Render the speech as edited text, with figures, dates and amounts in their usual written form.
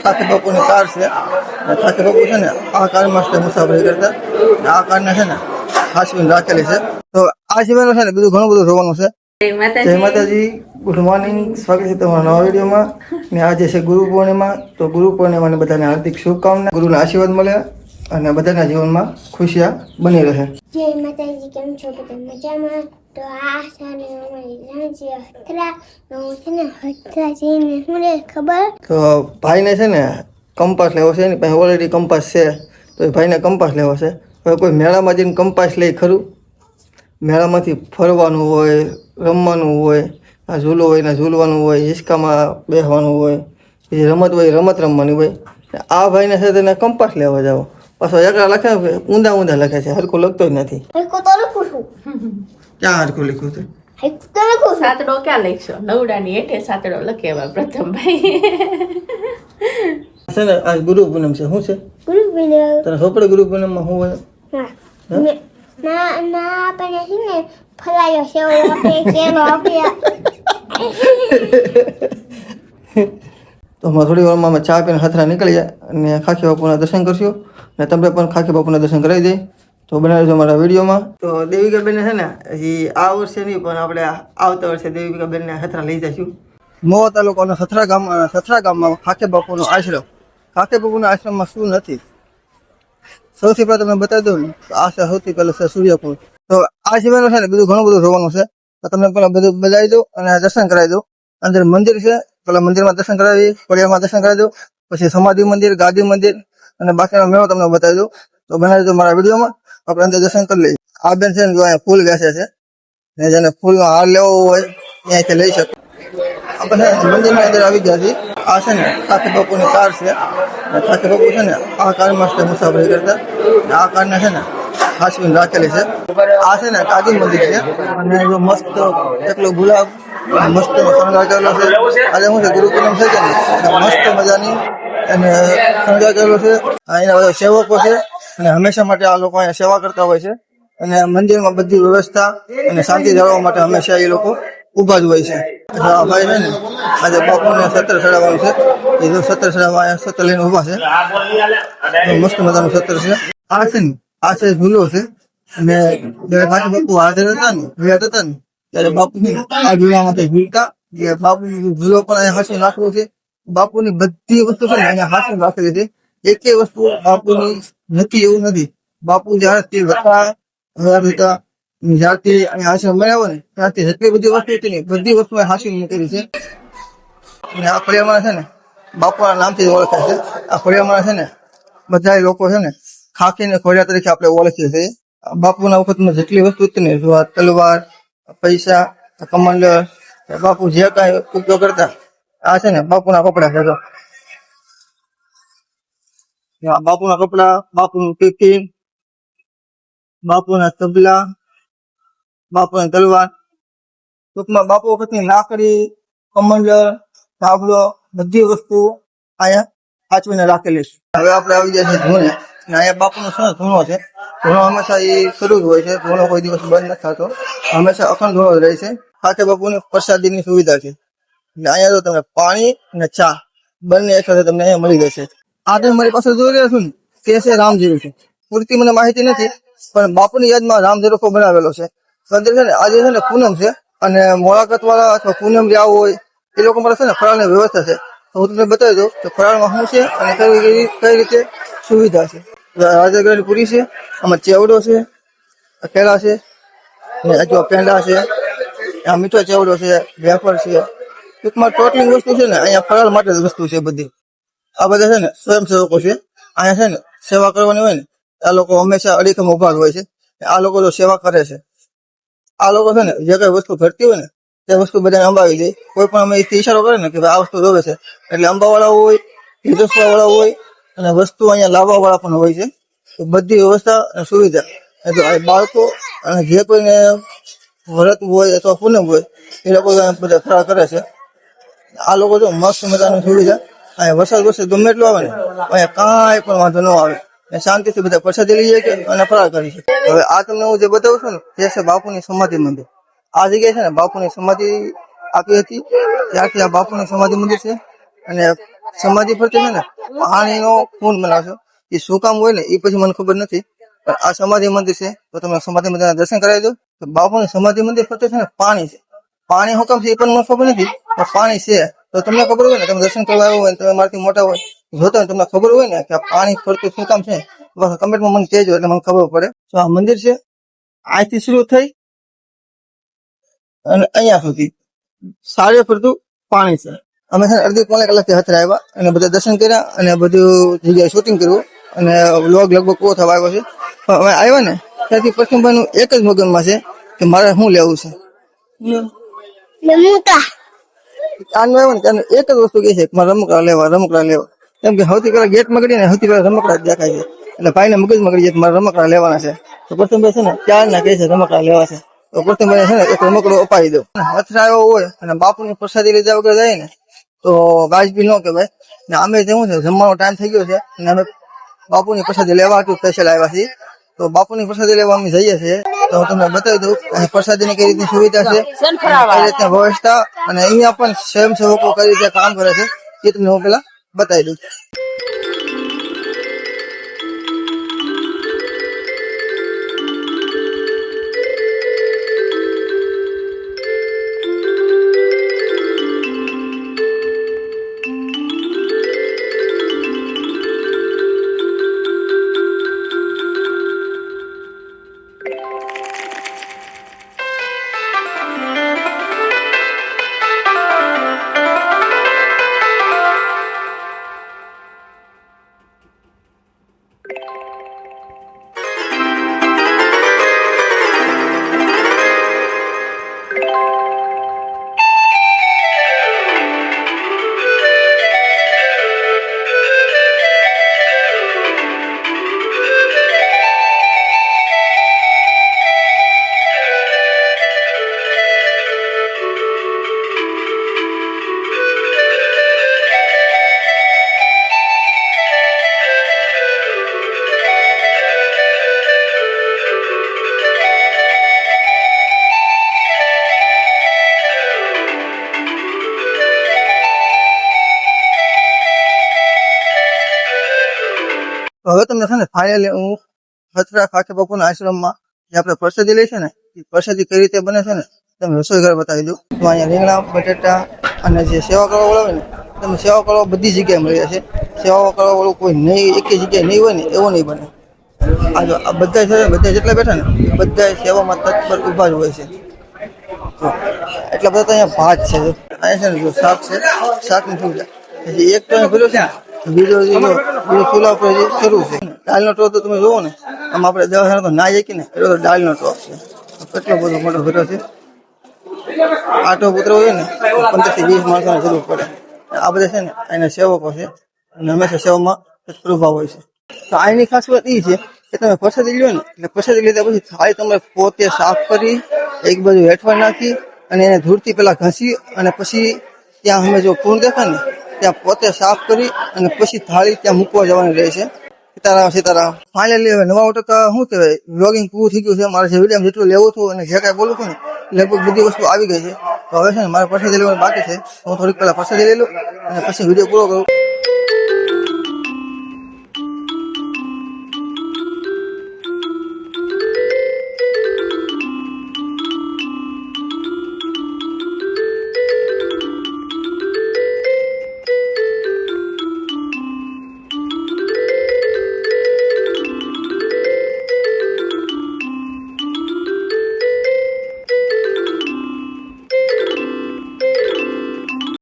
ખાખી બાપુની કાર છે. ખાખી બાપુ છે ને આ કારમાં છે મુસાફરી કરતા. આ કારને છે ને હાચવીને રાખેલી છે. તો આ સિવાયનું છે ને બીજું ઘણું બધું જોવાનું છે. જય માતાજી, ગુડ મોર્નિંગ, સ્વાગત છે તમારા નવા વિડીયોમાં. ને આજે છે ગુરુ પૂર્ણિમા. તો ગુરુ પૂર્ણિમાને બધાને હાર્દિક શુભકામના. ગુરુના આશીર્વાદ મળે અને બધાના જીવનમાં ખુશિયા બની રહે. જય માતાજી, કેમ છો બધા મજામાં? તો આ સાને અમારી રાંચી હથરા નો છે ને હથરા જઈને શું રે ખબર? તો ભાઈને છે ને કંપાસ લેવો છે. એની પાસે ઓલરેડી કંપાસ છે. તો એ ભાઈને કંપાસ લેવો છે. હવે કોઈ મેળામાં જઈને કંપાસ લઈ ખરું? મેળામાંથી ફરવાનું હોય, રમવાનું હોય, આ ઝૂલો હોય ને ઝૂલવાનું હોય, હિંચકામાં બેસવાનું હોય, પછી રમત હોય રમત રમવાની હોય. આ ભાઈને છે તેને કંપાસ લેવા જાવ. પાછો એકલા લખે ઊંધા ઊંધા લખે છે, હરખું લખતો જ નથી. હરખું તો લખું છું. ક્યાં હરખું લખ્યું છે? હરખું તો લખું છું. સાતડો ક્યાં લખશો? નવડાની હેઠે સાતડો લખેવા પ્રથમ ભાઈ. છે ને આજ ગુરુ પૂનમ છે. શું છે ગુરુ પૂનમ. તને ખબર ગુરુ પૂનમમાં શું હોય? હા. ના આપણે છે ને ફરાયો છે આપણે કેનો આપ્યા. તો અમે થોડી વારમાં અમે ચા પીને હથરા નીકળીએ અને ખાખી બાપુના દર્શન કરશું. અને તમે પણ ખાખી બાપુના દર્શન કરાવી દઈ. તો બનાવીશું અમારા વિડીયોમાં. તો દેવિકાબેન છે ને હજી આ વર્ષે નહીં પણ આપણે આવતા વર્ષે દેવિકાબેનને હથરા લઈ જઈશું. મોવા તાલુકાના સથરા ગામમાં ખાખી બાપુનો આશ્રમ. ખાખી બાપુના આશ્રમમાં શું નથી સૌથી પહેલાં તમને બતાવી દઉં ને તો આ છે સૌથી પહેલાં છે સૂર્યકુંડ. તો આ સિવાયનું છે ને બીજું ઘણું બધું જોવાનું છે. તો તમને પહેલાં બધું બતાવી દઉં અને દર્શન કરાવી દઉં. અંદર મંદિર છે, પેલા મંદિરમાં દર્શન કરાવી, ખોડિયારમાં દર્શન કરાવી દઉં, પછી સમાધિ મંદિર, ગાદી મંદિર અને બાકીનો મેળો તમને બતાવી દઉં. તો બનાવી દો મારા વિડીયોમાં. આપણે અંદર દર્શન કરી લઈએ. આ બેન છે ને જો અહીંયા ફૂલ વેચે છે ને જેને ફૂલનો હાર લેવો હોય ત્યાંથી લઈ શકે. આપણે મંદિરની અંદર આવી ગયા છીએ. આ છે ને ખાખી બાપુની કાર છે. ખાખી બાપુ છે ને આ કારમાં છે મુસાફરી કરતા. આ કારને છે ને હાચવીને રાખેલી છે. આ છે ને ગાદી મંદિર છે અને જો મસ્ત એકલો ગુલાબ મસ્ત શણગાર કરેલો છે. આજે શું છે ગુરુ પૂનમ છે કે મસ્ત મજાની અને શણગાર કરેલો છે. એના બધા સેવકો છે અને હંમેશા માટે આ લોકો અહીંયા સેવા કરતા હોય છે. અને મંદિરમાં બધી વ્યવસ્થા અને શાંતિ જાળવવા માટે હંમેશા એ લોકો ઊભા જ હોય છે. આ ભાઈ છે ને આજે બાપુને સત્ર ચડાવવાનું છે. એ જો સત્ર ચડાવવા અહીંયા સત્ર લઈને ઊભા છે. મસ્ત મજાનું સત્ર છે. આ છે ને આ છે ઝૂલો છે અને જયારે ખાખી બાપુ હાજર હતા ને વિરાટ હતા ને ત્યારે બાપુ આ ઝૂલા માટે ઝૂલતા. બાપુ ઝૂલો પણ અહીંયા હાંસી રાખવું છે. બાપુની બધી વસ્તુ છે ને અહીંયા હાંસી રાખેલી છે. એક વસ્તુ બાપુની નથી એવું નથી. બાપુ જ્યારથી હતા જ્યારથી અહીંયા આશ્રમ બનાવ્યો ને ત્યારથી જેટલી બધી વસ્તુ હતી ને બધી વસ્તુ હાંસી મૂકેલી છે. અને આ ફળિયામાં છે ને બાપુના નામથી ઓળખાય છે. આ ફળિયામાં છે ને બધા લોકો છે ને ખાખીને ખોડિયા તરીકે આપણે ઓળખીએ છીએ. બાપુના વખતમાં જેટલી વસ્તુ હતી ને જો આ તલવાર, પૈસા, કમંડળ, બાપુ જે કાંઈ ઉપયોગ કરતા આ છે ને બાપુના કપડા છે. બાપુના કપડા, બાપુનું ટિફિન, બાપુના તબલા, બાપુની તલવાર, ટૂંકમાં બાપુ વખતની લાકડી, કમંડળ, ધાબળો બધી વસ્તુ અહીંયા સાચવીને રાખેલી છે. હવે આપણે આવી ગયા છીએ ધૂણે. અહીંયા બાપુનો શું ધૂણો છે. ધૂણો હંમેશા એ શરૂ જ હોય છે. ધૂણો કોઈ દિવસ બંધ નથી થતો. હંમેશા અખંડ ધૂણો જ રહે છે. ખાખી બાપુની પ્રસાદીની સુવિધા છે. એટલે અહીંયા તો તમને પાણી અને ચા બંને એકસાથે તમને અહીંયા મળી જશે. આ તમે મારી પાસે જોઈ રહ્યા છો ને તે છે રામજીરો. પૂરતી મને માહિતી નથી પણ બાપુની યાદમાં રામજીરો બનાવેલો છે. અંદર છે ને આજે છે ને પૂનમ છે અને મુલાકાત વાળા અથવા પૂનમ જે આવું હોય એ લોકો માટે છે ને ફરાળની વ્યવસ્થા છે. તો હું તમને બતાવી દઉં કે ફરાળમાં શું છે અને કઈ રીતે સુવિધા છે. રાજગરાની પૂરી છે, આમાં ચેવડો છે, કેળા છે, હજુ પેંડા છે, આ મીઠો ચેવડો છે, વેફર છે. ટૂંકમાં ટોટલી વસ્તુ છે ને અહીંયા ફરાળ માટે જ વસ્તુ છે બધી. આ બધા છે ને સ્વયંસેવકો છે. અહીંયા છે ને સેવા કરવાની હોય ને આ લોકો હંમેશા અડીખમ ઉભા હોય છે. આ લોકો જો સેવા કરે છે આ લોકો છે ને જે કઈ વસ્તુ ઘટતી હોય ને તે વસ્તુ બધાને અંબાવી દે. કોઈ પણ અમે ઈશારો કરે ને કે ભાઈ આ વસ્તુ જોવે છે એટલે અંબાવાળા હોય, લીધોસવા વાળા હોય અને વસ્તુ અહીંયા લાવવા વાળા પણ હોય છે. તો બધી વ્યવસ્થા અને સુવિધા બાળકો અને જે કોઈને વ્રત હોય અથવા પૂનમ હોય એ લોકો બધા ફરાળ કરે છે. આ લોકો જો મસ્ત મજાની સુવિધા. અહીંયા વરસાદ ગમે એટલો આવે ને અહીંયા કાંઈ પણ વાંધો ન આવે. શાંતિથી બધા પ્રસાદી લઈ જાય અને ફરાળ કરી છે. હવે આ તમને હું જે બતાવું છું ને તે છે બાપુની સમાધિ મંદિર. આ જગ્યાએ છે ને બાપુની સમાધિ આપી હતી ત્યારથી આ બાપુની સમાધિ મંદિર છે. અને સમાધિ ફરતે છે ને પાણીનો કુંડ બનાવશો. એ શું કામ હોય ને એ પછી મને ખબર નથી, પણ આ સમાધિ મંદિર છે તો તમે સમાધિ મંદિરના દર્શન કરાવી દો. તો બાપુનું સમાધિ મંદિર ફરતે છે ને પાણી છે. પાણી શું કામ છે એ પણ મને ખબર નથી, પણ પાણી છે તો તમને ખબર હોય ને, તમે દર્શન કરવા આવ્યો હોય, તમે મારાથી મોટા હોય, જોતા હોય તમને ખબર હોય ને કે આ પાણી ફરતું શું કામ છે, કમેન્ટમાં મને કહેજો એટલે મને ખબર પડે. તો આ મંદિર છે, અહીંથી શરૂ થઈ અને અહીંયા સુધી સારે ફરતું પાણી છે. અમે છે ને અડધી પોણે કલાકથી હથરા આવ્યા અને બધા દર્શન કર્યા અને બધું જગ્યાએ શૂટિંગ કર્યું અને વ્લોગ લગભગ પૂરો થવા આવ્યો છે. પણ અમે આવ્યા ને ત્યાંથી પરસમભાઈનું એક જ મગજમાં છે કે મારે શું લેવું છે. રમૂકા આનું આવ્યો ને ત્યાંનું એક જ વસ્તુ કહે છે કે મારે રમકડા લેવા. કેમ કે સૌથી પહેલા ગેટ મગડી ને સૌથી પહેલા રમકડા જ દેખાય છે. એટલે ભાઈને મગજ મગડી જાય કે મારે રમકડા લેવાના છે. તો પરસમભાઈ છે ને ક્યારના કહે છે રમકડા લેવા છે. તો પરસમભાઈ છે ને એક રમકડો અપાવી દો. હથરા આવ્યો હોય અને બાપુની પ્રસાદી લીધા વગર જાય ને તો વાજબી ન કહેવાય. ને અમે જેવું છે જમવાનો ટાઈમ થઈ ગયો છે અને અમે બાપુની પ્રસાદી લેવા સ્પેશિયલ આવ્યા છીએ. તો બાપુની પ્રસાદી લેવા અમે જઈએ છીએ. તો હું તમને બતાવી દઉં પ્રસાદીની કઈ રીતની સુવિધા છે, કઈ રીતની વ્યવસ્થા, અને અહીંયા પણ સ્વયંસેવકો કઈ રીતે કામ કરે છે એ તમને હું પેલા બતાવી દઉં. હવે તમને છે ને ફાઇનલી હું ખતરા ખાખે બાપુના આશ્રમમાં જે આપણે પ્રસાદી લઈ છે ને એ પ્રસાદી કઈ રીતે બને છે ને તમે રસોઈ ઘર બતાવી દઉં. તો અહીંયા રીંગણા બટેટા અને જે સેવા કરવા વાળો હોય ને તમે સેવા કરવા બધી જગ્યાએ મળી જશે. સેવા કરવા વાળું કોઈ નહીં એક જગ્યાએ નહીં હોય ને એવો નહીં બને. આ બધા છે બધા જેટલા બેઠા ને બધા સેવામાં તત્પર ઉભા જ હોય છે. એટલા બધા તો અહીંયા ભાત છે. અહીંયા છે ને જો શાક છે, શાકની સુવિધા પછી એક તો ભર્યો છે બીજો ચૂલા ઉપર શરૂ છે. દાળનો ટોપ તો તમે જોવો ને આમ આપણે દવાખાના તો ના જઈએ ને એટલો તો દાળનો ટોપ છે. કેટલો બધો મોટો ભર્યો છે. આ ટોપ ઉતરવો હોય ને 15 થી 20 માણસોની જરૂર પડે. આ બધા છે ને એના સેવકો છે અને હંમેશા સેવામાં પ્રભાવ હોય છે. તો આની ખાસ વાત એ છે કે તમે પ્રસાદી લ્યો ને એટલે પ્રસાદી લીધા પછી થાળી તમારે પોતે સાફ કરી એક બાજુ હેઠવા નાખી અને એને ધૂળથી પેલા ઘસી અને પછી ત્યાં અમે જો પૂર્ણ દેખાય ને ત્યાં પોતે સાફ કરી અને પછી થાળી ત્યાં મૂકવા જવાની રહે છે. સીતારામ. ફાઇનલી હવે 90% શું કહેવાય વ્લોગિંગ પૂરું થઈ ગયું છે. મારે જે વિડીયો જેટલું લેવું હતું અને જે કાંઈ બોલું છું ને લગભગ બધી વસ્તુ આવી ગઈ છે. તો હવે છે ને મારે પ્રસાદી લેવાનું બાકી છે. હું થોડીક પહેલા પ્રસાદી લઈ લઉં અને પછી વિડીયો પૂરો કરું.